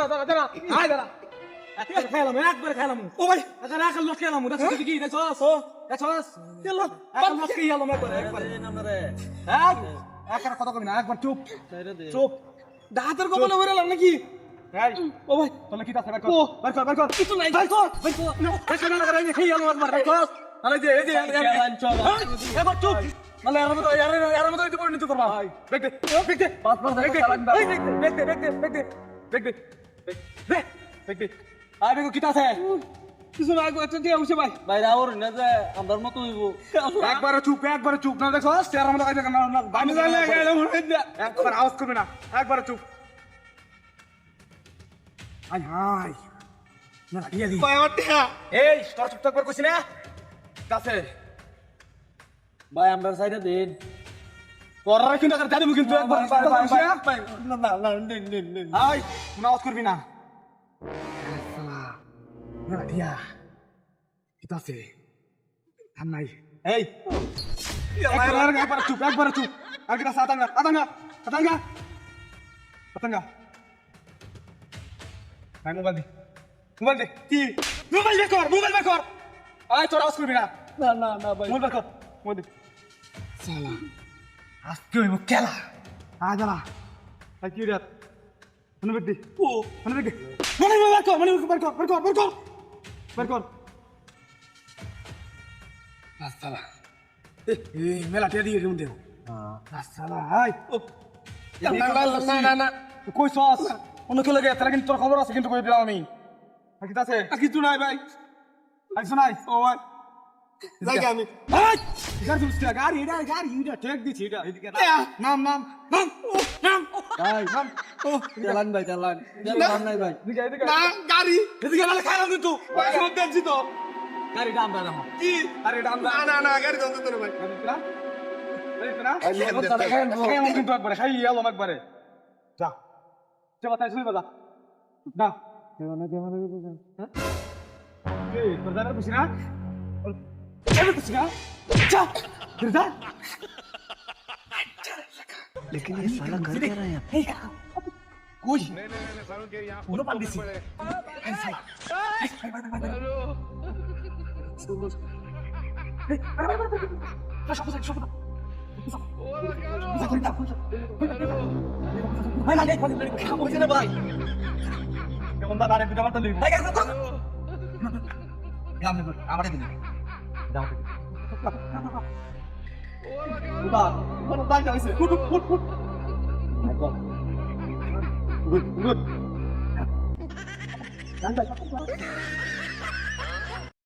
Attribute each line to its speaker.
Speaker 1: দাঁড়া আয় দাঁড়া একবার খেলাম ও ভাই আচ্ছা রাখাল লোক খেলাম দেখছ কি দেখছস দেখছস চল লোক কি খেলাম একবার একবার কথা কবি না একবার চুপ চুপ দাঁতের কপালে ওইরালাম নাকি এই ও ভাই তোলে কি তাছে বের কর কিছু নাই ভাই কর না করে খেয়ে গেলাম একবার দেখছস আরে যে এই যে একবার চুপ মানে এর মতো একটু পরিণত করবা ভাই দেখ পাঁচ দেখ আরে কি তাছে কিছু না গো এটা দিয়ে ভাই
Speaker 2: ভাই রাওর না যে আমার মতো হইব
Speaker 1: একবার চুপ না দেখো স্যার আমরা কাজ না বানি জানলে একবার আওয়াজ করবে না একবার চুপ আই হাই না দিয়া দি ভাই ওটা এই তোর চুপ থাকবার কইছি না কাছে
Speaker 2: ভাই আমরা সাইডে দেন
Speaker 1: পড়া কিন্তু আর দাদি কিন্তু একবার
Speaker 2: ভাই না দিন
Speaker 1: আই না আওয়াজ করবি না সালা না দিয়া কি তাছে থাম নাই এই একবার চুপ আর কিটা আতাঙ্গা ভাই মোবাইল দে কি মোবাইল বের কর আয় তোর আওয়াজ করবি না
Speaker 2: না ভাই
Speaker 1: মোবাইল বের কর মোবাইল দে সালা আজকে হইব খেলা আয় দাঁড়া আই কি রাত মনে বের দে মনে বের কর সালা এই মেলা টিয়া দিয়ে কেমন দেব সালা হাই না কই সস অন্য কেউ লাগে তারা কিন্তু তোর খবর আছে কিন্তু কই দিলাম আমি আর কি আছে আর কিছু নাই ভাই আর কিছু নাই ও ভাই জায়গা আমি ভাই গাড়ি তুলছিস গাড়ি এটা টেক দিছি এটা এদিকে নাম ভাই ও
Speaker 2: চালান ভাই চালান নাই ভাই
Speaker 1: এদিকে না গাড়ি এদিকে না খাইলাম কিন্তু সব দেখছি তো
Speaker 2: গাড়ি দাম দাও
Speaker 1: কি আরে দাম না গাড়ি দাম তো ভাই কিন্তু একবারে খাই এলাম একবারে যা চল তাই শুই বাজা না তোর দাদার খুশি না খুশি না যা যা
Speaker 2: लेकिन ये साला घर क्या रहा है
Speaker 1: कोई
Speaker 3: नहीं सारुण के यहाँ
Speaker 1: उन्हों पाल दिसी ভাই কেমন দাঁড়ানে দুটা মারতে দিবি ভাই কেন গাম নেব আমারে দিবি দাও উদা কোন দাঁড় যাইছে ফুট good